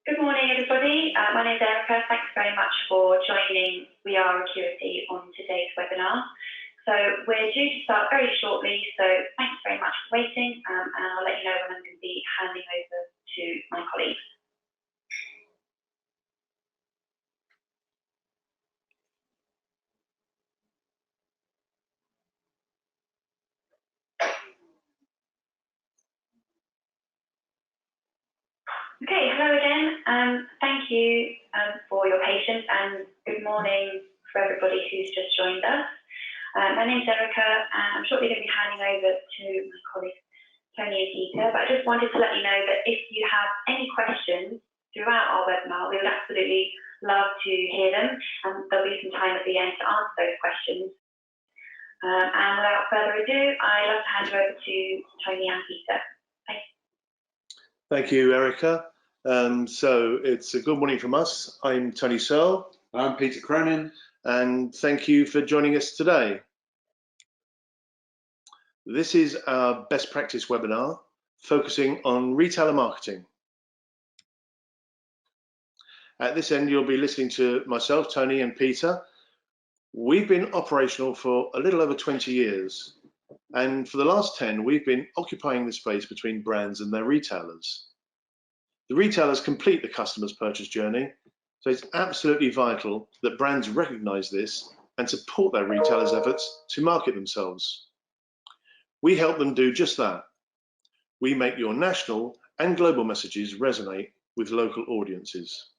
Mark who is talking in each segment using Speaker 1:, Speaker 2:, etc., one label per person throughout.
Speaker 1: Good morning, everybody. My name is Erica. Thanks very much for joining We Are Acuity on today's webinar. So we're due to start very shortly, so thanks very much for waiting, and I'll let you know when I'm going to be handing over to my colleagues. Okay, hello again. Thank you for your patience, and good morning for everybody who's just joined us. My name's Erica, and I'm shortly going to be handing over to my colleagues Tony and Peter, but I just wanted to let you know that if you have any questions throughout our webinar, we would absolutely love to hear them, and there'll be some time at the end to answer those questions. And without further ado, I'd love to hand you over to Tony and Peter. Thanks.
Speaker 2: Thank you, Erica. So it's a good morning from us. I'm Tony Searle.
Speaker 3: I'm Peter Cronin.
Speaker 2: And thank you for joining us today. This is our best practice webinar focusing on retailer marketing. At this end, you'll be listening to myself, Tony, and Peter. We've been operational for a little over 20 years. And for the last 10, we've been occupying the space between brands and their retailers. The retailers complete the customer's purchase journey, so it's absolutely vital that brands recognize this and support their retailers' efforts to market themselves. We help them do just that. We make your national and global messages resonate with local audiences.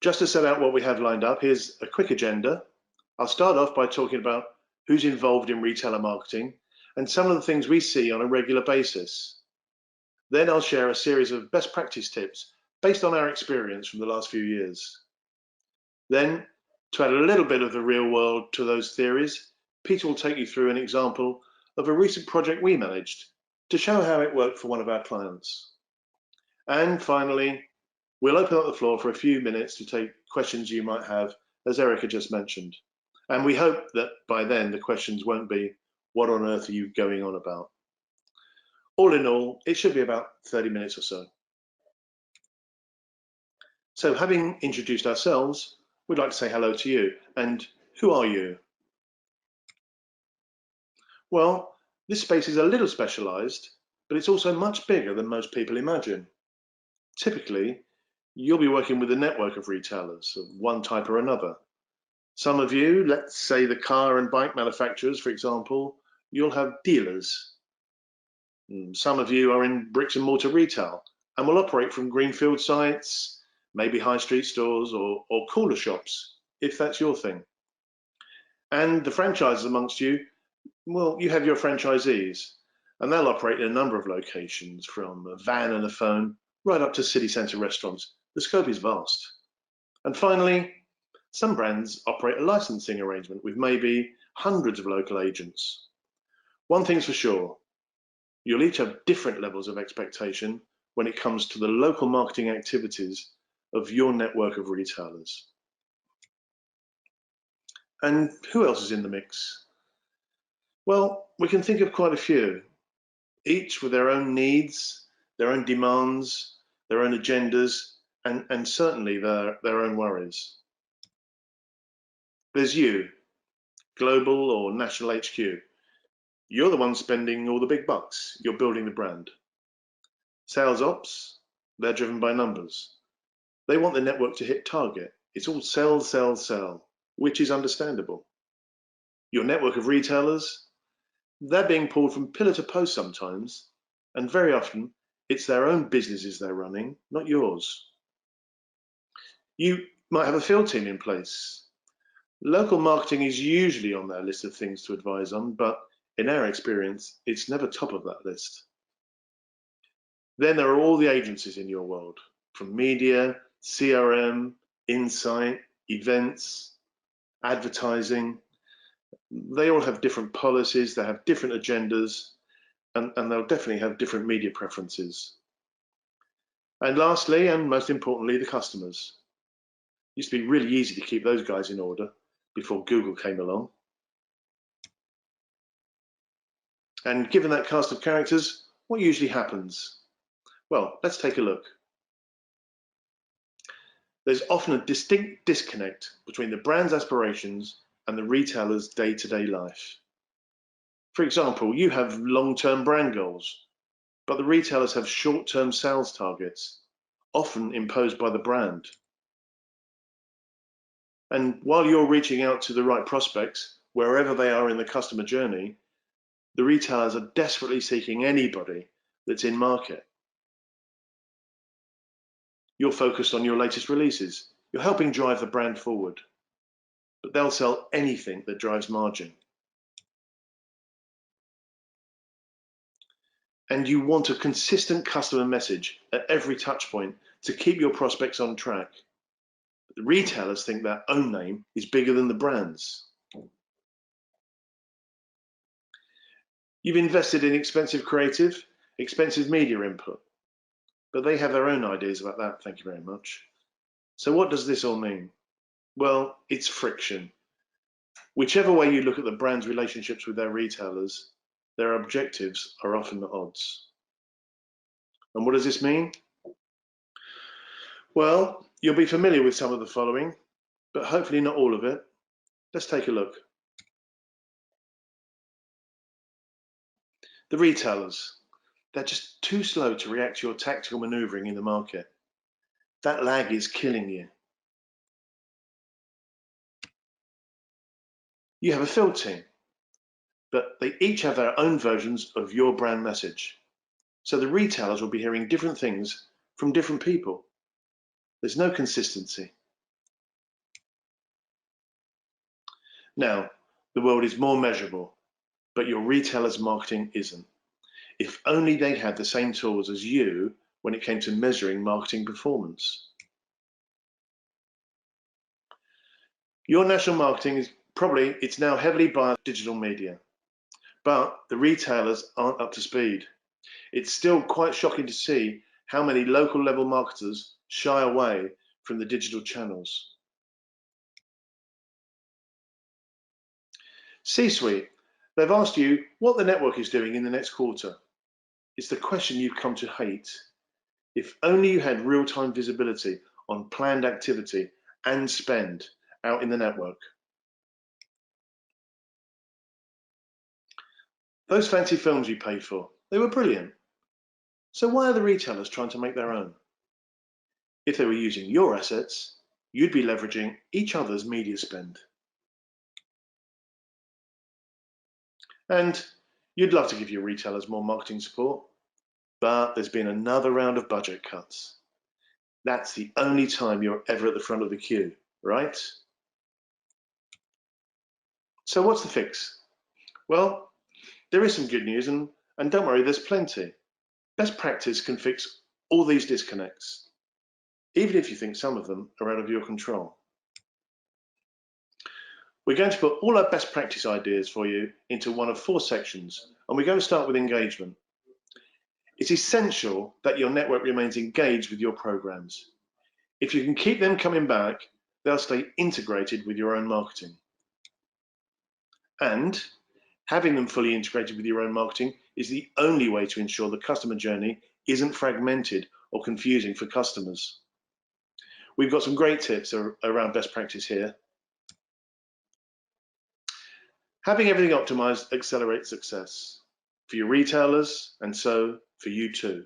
Speaker 2: Just to set out what we have lined up, here's a quick agenda. I'll start off by talking about who's involved in retailer marketing and some of the things we see on a regular basis. Then I'll share a series of best practice tips based on our experience from the last few years. Then, to add a little bit of the real world to those theories, Peter will take you through an example of a recent project we managed to show how it worked for one of our clients. And finally, we'll open up the floor for a few minutes to take questions you might have, as Erica just mentioned. And we hope that by then the questions won't be, what on earth are you going on about? All in all, it should be about 30 minutes or so. So having introduced ourselves, we'd like to say hello to you. And who are you? Well, this space is a little specialized, but it's also much bigger than most people imagine. Typically, you'll be working with a network of retailers of one type or another. Some of you, let's say the car and bike manufacturers, for example, you'll have dealers. Some of you are in bricks and mortar retail and will operate from greenfield sites, maybe high street stores or cooler shops, if that's your thing. And the franchises amongst you, well, you have your franchisees, and they'll operate in a number of locations, from a van and a phone right up to city centre restaurants. The scope is vast. And finally, some brands operate a licensing arrangement with maybe hundreds of local agents. One thing's for sure, you'll each have different levels of expectation when it comes to the local marketing activities of your network of retailers. And who else is in the mix? Well, we can think of quite a few, each with their own needs, their own demands, their own agendas, and certainly their own worries. There's you, global or national HQ. You're the one spending all the big bucks. You're building the brand. Sales ops, they're driven by numbers. They want the network to hit target. It's all sell, sell, sell, which is understandable. Your network of retailers, they're being pulled from pillar to post sometimes, and very often it's their own businesses they're running, not yours. You might have a field team in place. Local marketing is usually on their list of things to advise on, but in our experience, it's never top of that list. Then there are all the agencies in your world, from media, CRM, insight, events, advertising. They all have different policies, they have different agendas, and they'll definitely have different media preferences. And lastly, and most importantly, the customers. It used to be really easy to keep those guys in order before Google came along. And given that cast of characters, what usually happens? Well, let's take a look. There's often a distinct disconnect between the brand's aspirations and the retailer's day-to-day life. For example, you have long-term brand goals, but the retailers have short-term sales targets, often imposed by the brand. And while you're reaching out to the right prospects, wherever they are in the customer journey, the retailers are desperately seeking anybody that's in market. You're focused on your latest releases. You're helping drive the brand forward, but they'll sell anything that drives margin. And you want a consistent customer message at every touch point to keep your prospects on track. But the retailers think their own name is bigger than the brand's. You've invested in expensive creative, expensive media input, but they have their own ideas about that, thank you very much. So what does this all mean? Well, it's friction. Whichever way you look at the brand's relationships with their retailers, their objectives are often at odds. And what does this mean? Well, you'll be familiar with some of the following, but hopefully not all of it. Let's take a look. The retailers, they're just too slow to react to your tactical maneuvering in the market. That lag is killing you. You have a field team, but they each have their own versions of your brand message. So the retailers will be hearing different things from different people. There's no consistency. Now, the world is more measurable, but your retailer's marketing isn't. If only they had the same tools as you when it came to measuring marketing performance. Your national marketing is it's now heavily biased digital media, but the retailers aren't up to speed. It's still quite shocking to see how many local level marketers shy away from the digital channels. C-suite, they've asked you what the network is doing in the next quarter. It's the question you've come to hate. If only you had real-time visibility on planned activity and spend out in the network. Those fancy films you paid for, they were brilliant. So why are the retailers trying to make their own? If they were using your assets, you'd be leveraging each other's media spend. And you'd love to give your retailers more marketing support, but there's been another round of budget cuts. That's the only time you're ever at the front of the queue, right? So what's the fix? Well, there is some good news, and don't worry, there's plenty. Best practice can fix all these disconnects, even if you think some of them are out of your control. We're going to put all our best practice ideas for you into one of 4 sections, and we're going to start with engagement. It's essential that your network remains engaged with your programs. If you can keep them coming back, they'll stay integrated with your own marketing. And having them fully integrated with your own marketing is the only way to ensure the customer journey isn't fragmented or confusing for customers. We've got some great tips around best practice here. Having everything optimized accelerates success for your retailers and so for you too.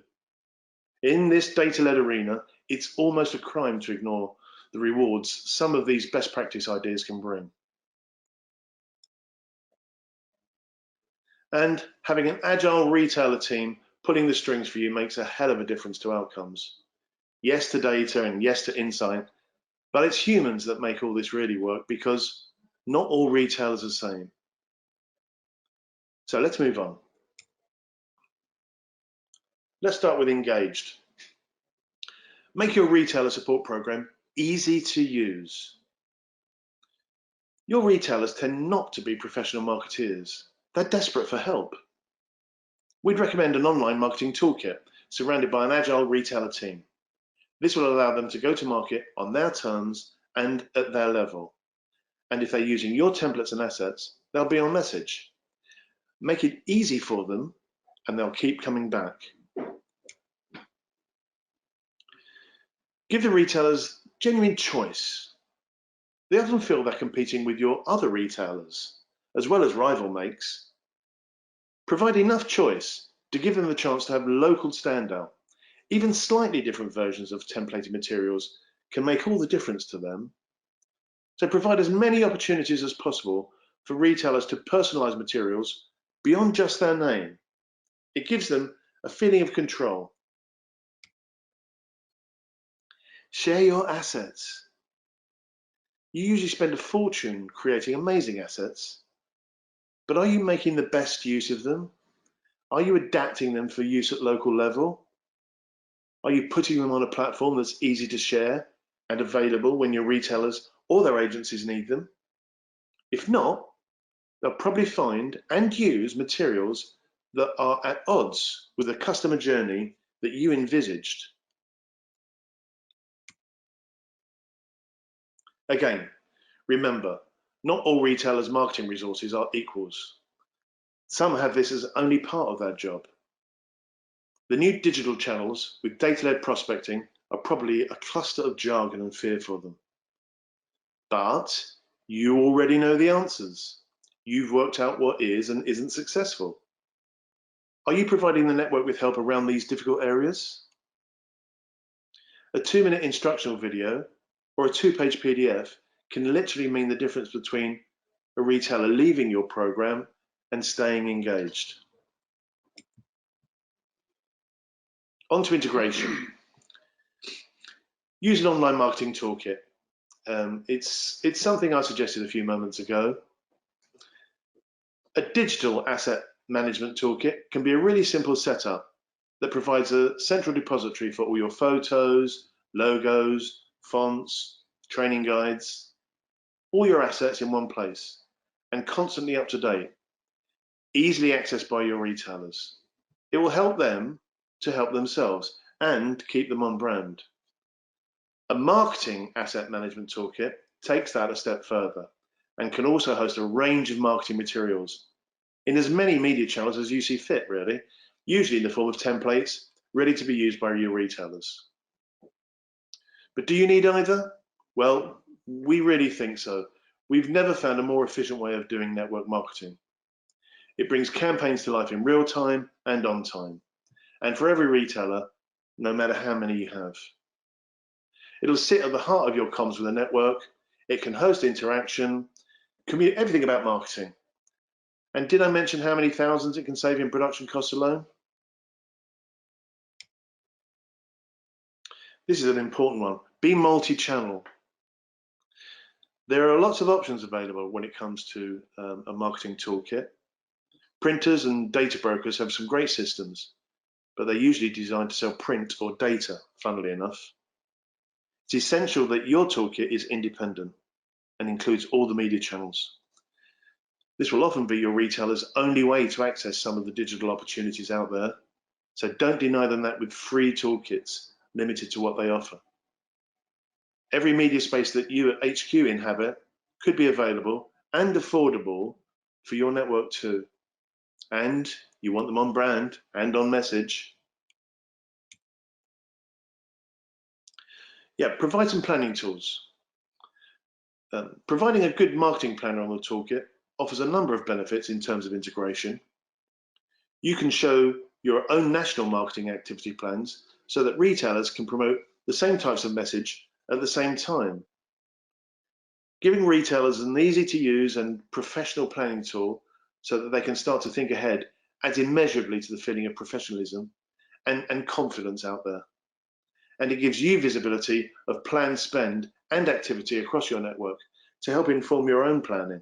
Speaker 2: In this data-led arena, it's almost a crime to ignore the rewards some of these best practice ideas can bring. And having an agile retailer team pulling the strings for you makes a hell of a difference to outcomes. Yes to data and yes to insight, but it's humans that make all this really work because not all retailers are the same. So let's move on. Let's start with engaged. Make your retailer support program easy to use. Your retailers tend not to be professional marketeers. They're desperate for help. We'd recommend an online marketing toolkit surrounded by an agile retailer team. This will allow them to go to market on their terms and at their level. And if they're using your templates and assets, they'll be on message. Make it easy for them and they'll keep coming back. Give the retailers genuine choice. They often feel they're competing with your other retailers, as well as rival makes. Provide enough choice to give them the chance to have local standout. Even slightly different versions of templated materials can make all the difference to them. So provide as many opportunities as possible for retailers to personalize materials beyond just their name. It gives them a feeling of control. Share your assets. You usually spend a fortune creating amazing assets, but are you making the best use of them? Are you adapting them for use at local level? Are you putting them on a platform that's easy to share and available when your retailers or their agencies need them? If not, they'll probably find and use materials that are at odds with the customer journey that you envisaged. Again, remember, not all retailers' marketing resources are equals. Some have this as only part of their job. The new digital channels with data-led prospecting are probably a cluster of jargon and fear for them. But you already know the answers. You've worked out what is and isn't successful. Are you providing the network with help around these difficult areas? A 2-minute instructional video or a 2-page PDF can literally mean the difference between a retailer leaving your program and staying engaged. On to integration. Use an online marketing toolkit. It's something I suggested a few moments ago. A digital asset management toolkit can be a really simple setup that provides a central depository for all your photos, logos, fonts, training guides, all your assets in one place and constantly up to date, easily accessed by your retailers. It will help them to help themselves and keep them on brand. A marketing asset management toolkit takes that a step further and can also host a range of marketing materials in as many media channels as you see fit, really, usually in the form of templates ready to be used by your retailers. But do you need either? Well, we really think so. We've never found a more efficient way of doing network marketing. It brings campaigns to life in real time and on time, and for every retailer, no matter how many you have. It'll sit at the heart of your comms with a network. It can host interaction, communicate everything about marketing. And did I mention how many thousands it can save in production costs alone? This is an important one. Be multi-channel. There are lots of options available when it comes to a marketing toolkit. Printers and data brokers have some great systems, but they're usually designed to sell print or data, funnily enough. It's essential that your toolkit is independent and includes all the media channels. This will often be your retailer's only way to access some of the digital opportunities out there, so don't deny them that with free toolkits limited to what they offer. Every media space that you at HQ inhabit could be available and affordable for your network too. And you want them on brand and on message. Yeah, provide some planning tools. Providing a good marketing planner on the toolkit offers a number of benefits in terms of integration. You can show your own national marketing activity plans so that retailers can promote the same types of message at the same time. Giving retailers an easy to use and professional planning tool so that they can start to think ahead adds immeasurably to the feeling of professionalism and confidence out there. And it gives you visibility of planned spend and activity across your network to help inform your own planning.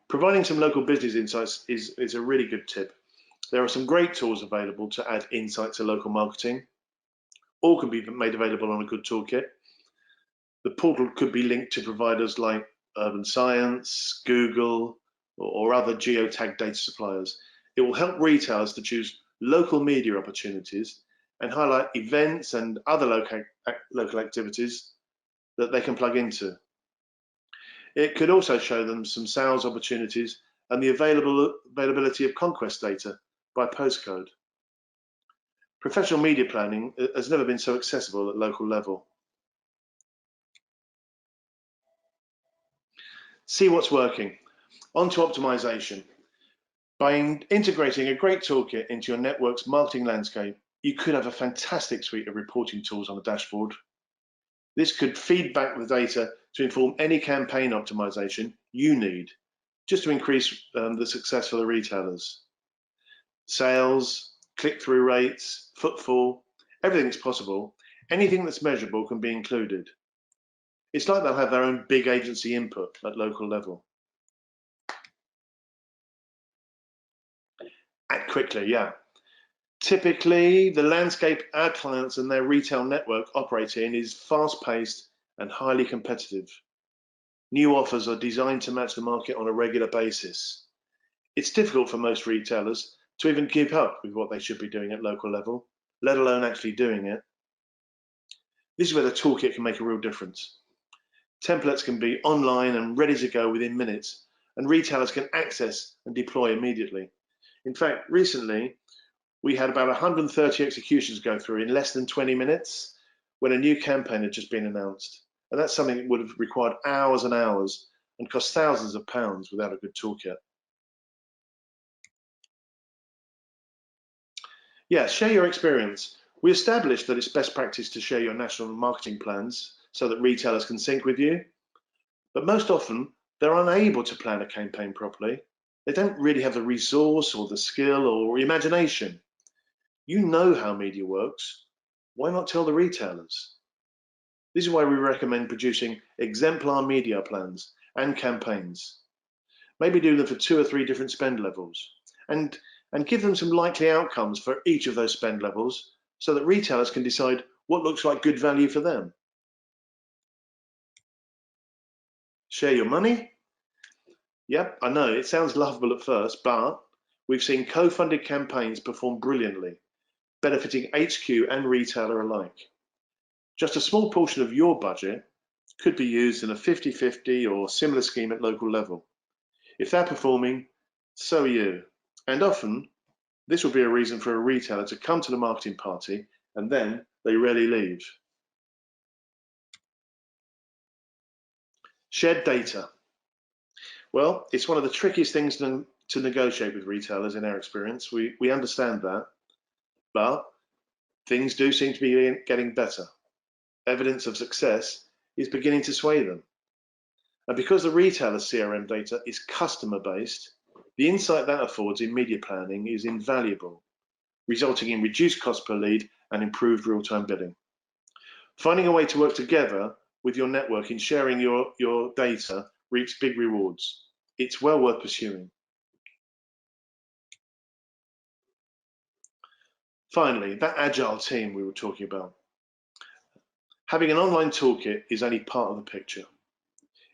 Speaker 2: Providing some local business insights is a really good tip. There are some great tools available to add insight to local marketing. All can be made available on a good toolkit. The portal could be linked to providers like Urban Science, Google, or other geotagged data suppliers. It will help retailers to choose local media opportunities and highlight events and other local activities that they can plug into. It could also show them some sales opportunities and the availability of conquest data by postcode. Professional media planning has never been so accessible at local level. See what's working. On to optimization. By integrating a great toolkit into your network's marketing landscape, you could have a fantastic suite of reporting tools on the dashboard. This could feed back the data to inform any campaign optimization you need, just to increase the success for the retailers. Sales, click-through rates, footfall, everything's possible. Anything that's measurable can be included. It's like they'll have their own big agency input at local level. Act quickly, yeah. Typically, the landscape our clients and their retail network operate in is fast-paced and highly competitive. New offers are designed to match the market on a regular basis. It's difficult for most retailers to even keep up with what they should be doing at local level, let alone actually doing it. This is where the toolkit can make a real difference. Templates can be online and ready to go within minutes, and retailers can access and deploy immediately. In fact, recently, we had about 130 executions go through in less than 20 minutes when a new campaign had just been announced. And that's something that would have required hours and hours and cost thousands of pounds without a good toolkit. Yeah, share your experience. We established that it's best practice to share your national marketing plans so that retailers can sync with you. But most often, they're unable to plan a campaign properly. They don't really have the resource or the skill or imagination. You know how media works. Why not tell the retailers? This is why we recommend producing exemplar media plans and campaigns. Maybe do them for 2 or 3 different spend levels and give them some likely outcomes for each of those spend levels so that retailers can decide what looks like good value for them. Share your money? Yep, I know it sounds laughable at first, but we've seen co-funded campaigns perform brilliantly, benefiting HQ and retailer alike. Just a small portion of your budget could be used in a 50-50 or similar scheme at local level. If they're performing, so are you. And often, this will be a reason for a retailer to come to the marketing party, and then they rarely leave. Shared data. Well, it's one of the trickiest things to negotiate with retailers in our experience. We understand that, but things do seem to be getting better. Evidence of success is beginning to sway them. And because the retailer's CRM data is customer-based, the insight that affords in media planning is invaluable, resulting in reduced cost per lead and improved real-time bidding. Finding a way to work together with your network in sharing your data reaps big rewards. It's well worth pursuing. Finally, that agile team we were talking about. Having an online toolkit is only part of the picture.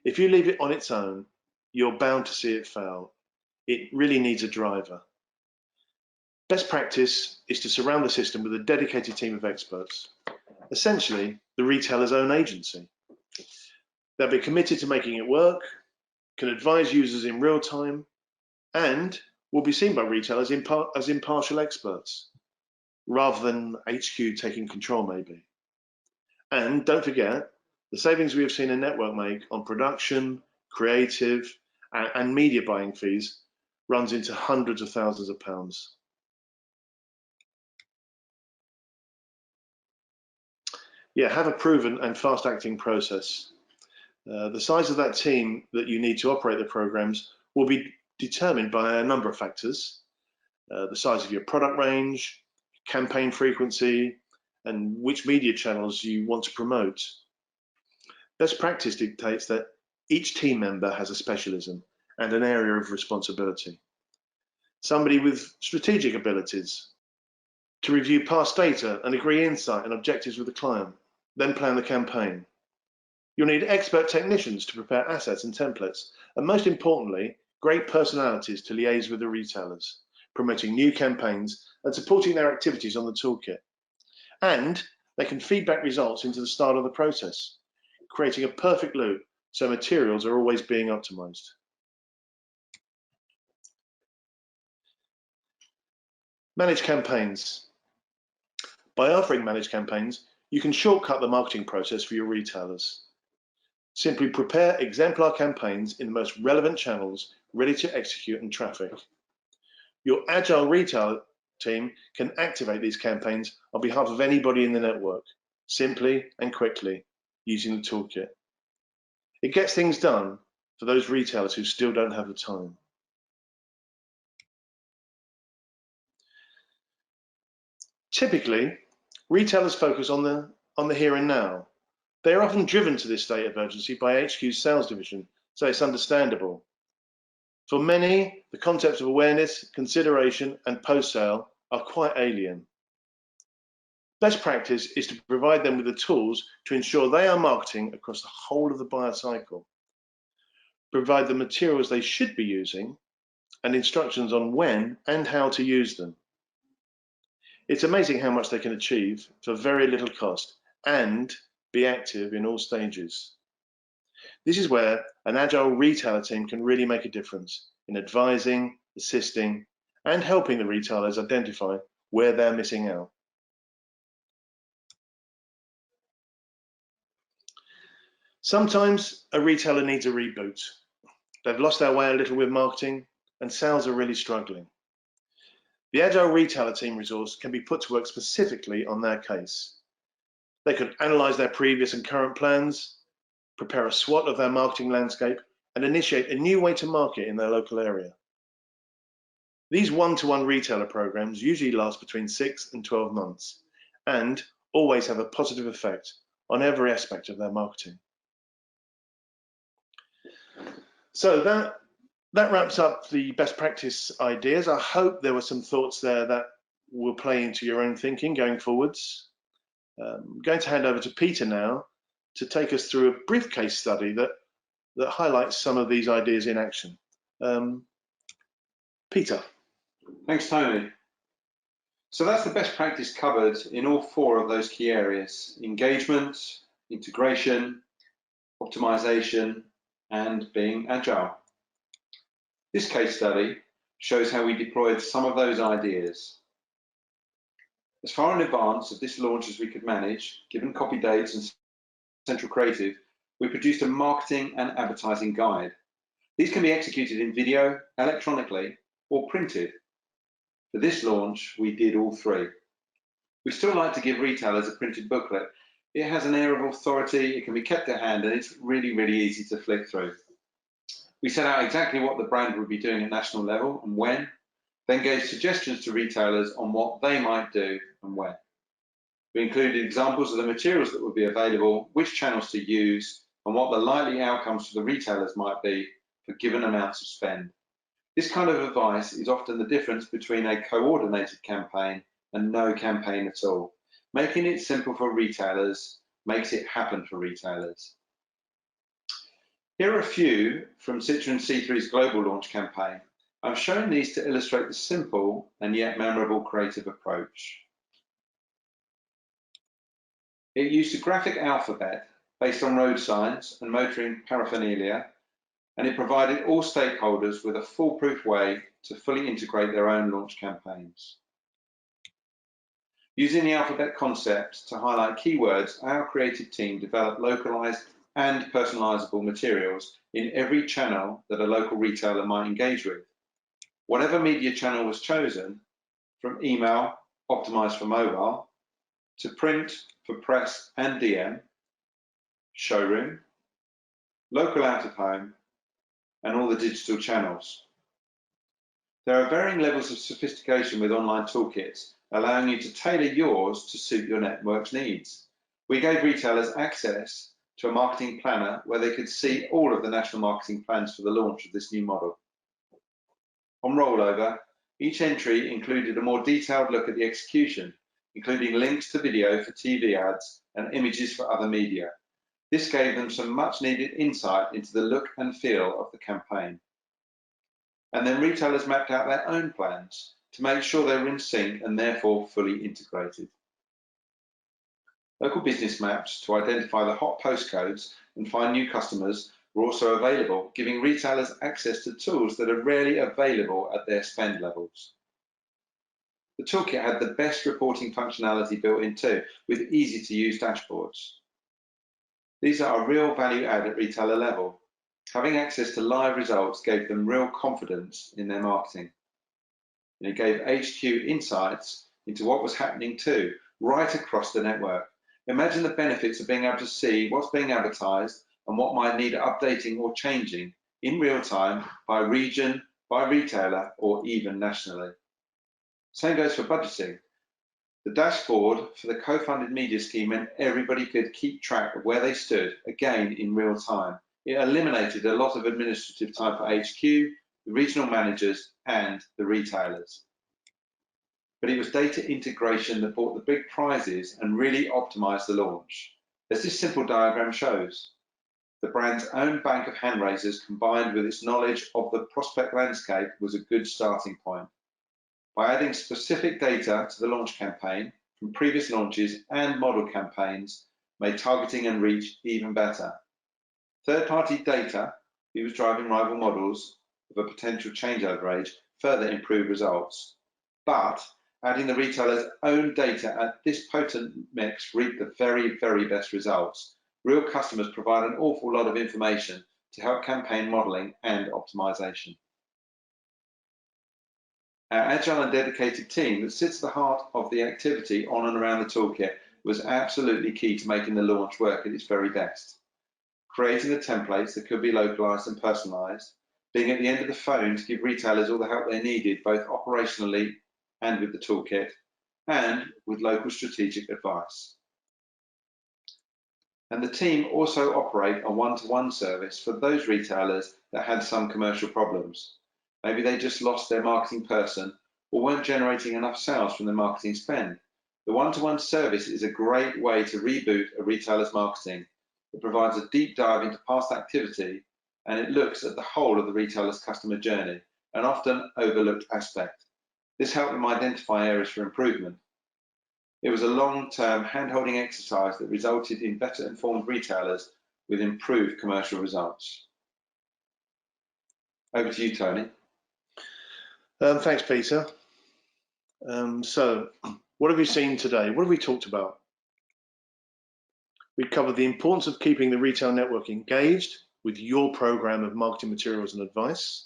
Speaker 2: If you leave it on its own, you're bound to see it fail. It really needs a driver. Best practice is to surround the system with a dedicated team of experts, essentially the retailer's own agency. They'll be committed to making it work, can advise users in real time, and will be seen by retailers as impartial experts, rather than HQ taking control maybe. And don't forget, the savings we have seen a network make on production, creative, and media buying fees runs into hundreds of thousands of pounds. Yeah, have a proven and fast-acting process. The size of that team that you need to operate the programs will be determined by a number of factors. The size of your product range, campaign frequency, and which media channels you want to promote. Best practice dictates that each team member has a specialism and an area of responsibility. Somebody with strategic abilities to review past data and agree insight and objectives with the client, then plan the campaign. You'll need expert technicians to prepare assets and templates, and most importantly, great personalities to liaise with the retailers, promoting new campaigns and supporting their activities on the toolkit. And they can feed back results into the start of the process, creating a perfect loop so materials are always being optimized. Manage campaigns. By offering managed campaigns, you can shortcut the marketing process for your retailers. Simply prepare exemplar campaigns in the most relevant channels ready to execute and traffic. Your agile retail team can activate these campaigns on behalf of anybody in the network, simply and quickly, using the toolkit. It gets things done for those retailers who still don't have the time. Typically, retailers focus on the here and now. They are often driven to this state of urgency by HQ's sales division, so it's understandable. For many, the concepts of awareness, consideration, and post-sale are quite alien. Best practice is to provide them with the tools to ensure they are marketing across the whole of the buyer cycle. Provide the materials they should be using and instructions on when and how to use them. It's amazing how much they can achieve for very little cost and be active in all stages. This is where an agile retailer team can really make a difference in advising, assisting, and helping the retailers identify where they're missing out. Sometimes a retailer needs a reboot. They've lost their way a little with marketing and sales are really struggling. The agile retailer team resource can be put to work specifically on their case. They could analyze their previous and current plans, prepare a SWOT of their marketing landscape, and initiate a new way to market in their local area. These one-to-one retailer programs usually last between 6 and 12 months and always have a positive effect on every aspect of their marketing. So that wraps up the best practice ideas. I hope there were some thoughts there that will play into your own thinking going forwards. I'm going to hand over to Peter now to take us through a briefcase study that highlights some of these ideas in action. Peter.
Speaker 3: Thanks, Tony. So that's the best practice covered in all 4 of those key areas: engagement, integration, optimization, and being agile. This case study shows how we deployed some of those ideas. As far in advance of this launch as we could manage, given copy dates and central creative, we produced a marketing and advertising guide. These can be executed in video, electronically, or printed. For this launch, we did all 3. We still like to give retailers a printed booklet. It has an air of authority, it can be kept at hand, and it's really, really easy to flick through. We set out exactly what the brand would be doing at national level and when, then gave suggestions to retailers on what they might do and when. We included examples of the materials that would be available, which channels to use, and what the likely outcomes for the retailers might be for given amounts of spend. This kind of advice is often the difference between a coordinated campaign and no campaign at all. Making it simple for retailers makes it happen for retailers. Here are a few from Citroën C3's global launch campaign. I've shown these to illustrate the simple and yet memorable creative approach. It used a graphic alphabet based on road signs and motoring paraphernalia, and it provided all stakeholders with a foolproof way to fully integrate their own launch campaigns. Using the alphabet concept to highlight keywords, our creative team developed localized and personalizable materials in every channel that a local retailer might engage with. Whatever media channel was chosen, from email, optimized for mobile, to print for press and DM, showroom, local out of home, and all the digital channels. There are varying levels of sophistication with online toolkits, allowing you to tailor yours to suit your network's needs. We gave retailers access to a marketing planner where they could see all of the national marketing plans for the launch of this new model. On rollover, each entry included a more detailed look at the execution, including links to video for TV ads and images for other media. This gave them some much needed insight into the look and feel of the campaign. And then retailers mapped out their own plans to make sure they were in sync and therefore fully integrated. Local business maps to identify the hot postcodes and find new customers were also available, giving retailers access to tools that are rarely available at their spend levels. The Toolkit had the best reporting functionality built in too, with easy to use dashboards. These are a real value add at retailer level. Having access to live results gave them real confidence in their marketing. And it gave HQ insights into what was happening too, right across the network. Imagine the benefits of being able to see what's being advertised and what might need updating or changing in real time by region, by retailer, or even nationally. Same goes for budgeting. The dashboard for the co-funded media scheme meant everybody could keep track of where they stood, again in real time. It eliminated a lot of administrative time for HQ, the regional managers, and the retailers. But it was data integration that brought the big prizes and really optimized the launch. As this simple diagram shows, the brand's own bank of hand raisers combined with its knowledge of the prospect landscape was a good starting point. By adding specific data to the launch campaign from previous launches and model campaigns, made targeting and reach even better. Third-party data, who was driving rival models of a potential changeover age, further improved results. But adding the retailer's own data at this potent mix reaped the very, very best results. Real customers provide an awful lot of information to help campaign modeling and optimization. Our agile and dedicated team that sits at the heart of the activity on and around the Toolkit was absolutely key to making the launch work at its very best. Creating the templates that could be localized and personalized, being at the end of the phone to give retailers all the help they needed, both operationally and with the Toolkit, and with local strategic advice. And the team also operate a one-to-one service for those retailers that had some commercial problems. Maybe they just lost their marketing person or weren't generating enough sales from their marketing spend. The one-to-one service is a great way to reboot a retailer's marketing. It provides a deep dive into past activity and it looks at the whole of the retailer's customer journey, an often overlooked aspect. This helped them identify areas for improvement. It was a long-term hand-holding exercise that resulted in better informed retailers with improved commercial results. Over to you, Tony.
Speaker 2: Thanks, Peter. So, what have you seen today? What have we talked about? We covered the importance of keeping the retail network engaged with your program of marketing materials and advice.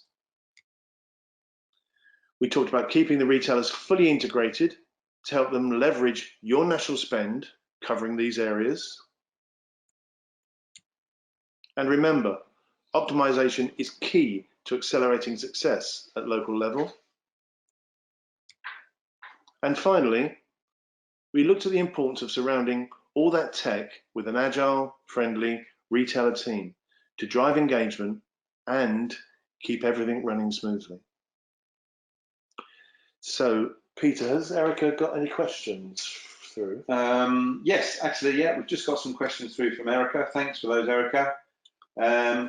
Speaker 2: We talked about keeping the retailers fully integrated to help them leverage your national spend covering these areas. And remember, optimization is key to accelerating success at local level. And finally, we looked at the importance of surrounding all that tech with an agile, friendly retailer team to drive engagement and keep everything running smoothly. So, Peter, has Erica got any questions through?
Speaker 3: Yes, actually, yeah, we've just got some questions through from Erica. Thanks for those, Erica.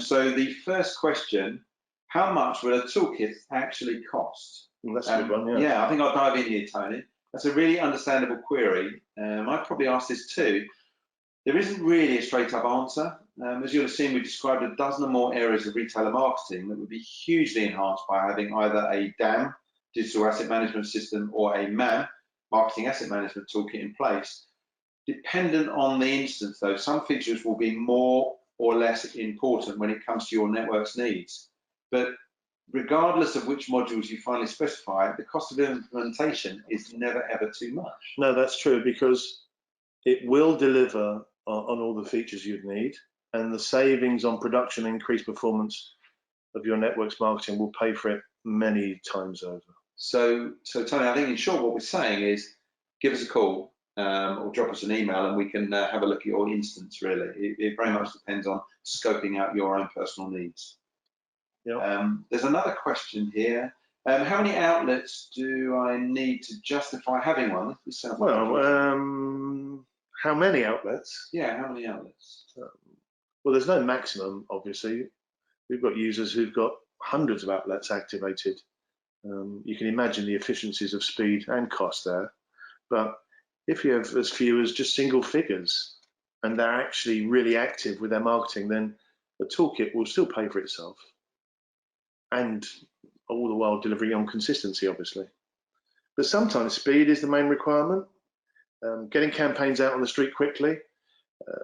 Speaker 3: So the first question, how much will a toolkit actually cost?
Speaker 2: Well, that's a good one, yeah.
Speaker 3: Yeah, I think I'll dive in here, Tony. That's a really understandable query. I'd probably ask this too. There isn't really a straight up answer. As you'll have seen, we described a dozen or more areas of retailer marketing that would be hugely enhanced by having either a DAM, digital asset management system, or a MAM, marketing asset management toolkit in place. Dependent on the instance though, some features will be more or less important when it comes to your network's needs. But regardless of which modules you finally specify, the cost of implementation is never ever too much.
Speaker 2: No, that's true, because it will deliver on all the features you'd need, and the savings on production and increased performance of your network's marketing will pay for it many times over.
Speaker 3: So Tony, I think in short what we're saying is give us a call or drop us an email and we can have a look at your instance, really. It very much depends on scoping out your own personal needs.
Speaker 2: Yeah.
Speaker 3: There's another question here. How many outlets do I need to justify having one? This sounds like
Speaker 2: how many outlets?
Speaker 3: Yeah, how many outlets?
Speaker 2: Well, there's no maximum, obviously. We've got users who've got hundreds of outlets activated. You can imagine the efficiencies of speed and cost there. But if you have as few as just single figures and they're actually really active with their marketing, then the toolkit will still pay for itself. And all the while delivering on consistency, obviously. But sometimes speed is the main requirement. Getting campaigns out on the street quickly,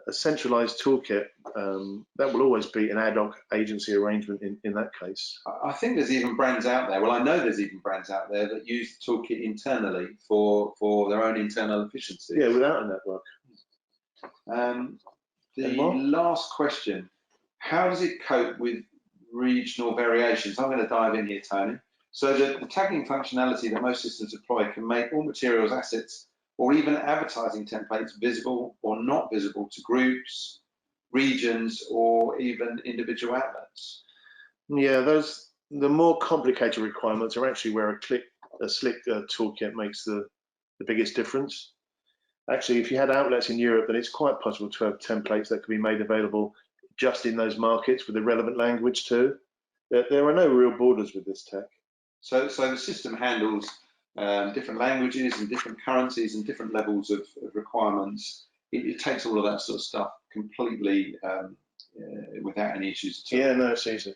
Speaker 2: a centralized toolkit, that will always be an ad hoc agency arrangement in that case.
Speaker 3: I think there's even brands out there, well, I know there's even brands out there that use the toolkit internally for their own internal efficiency.
Speaker 2: Yeah, without a network.
Speaker 3: The last question, how does it cope with regional variations? I'm going to dive in here, Tony. So the tagging functionality that most systems deploy can make all materials, assets, or even advertising templates visible or not visible to groups, regions, or even individual outlets.
Speaker 2: Yeah, the more complicated requirements are actually where a slick toolkit makes the biggest difference. Actually, if you had outlets in Europe, then it's quite possible to have templates that could be made available just in those markets with the relevant language too. There are no real borders with this tech.
Speaker 3: So the system handles different languages and different currencies and different levels of requirements. It takes all of that sort of stuff completely without any issues at all.
Speaker 2: Yeah, no, it's easy.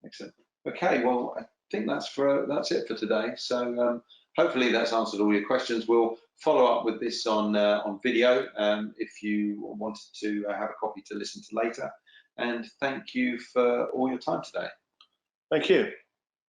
Speaker 3: Excellent. Okay, well, I think that's it for today. So hopefully that's answered all your questions. We'll follow up with this on video if you wanted to have a copy to listen to later. And thank you for all your time today.
Speaker 2: Thank you.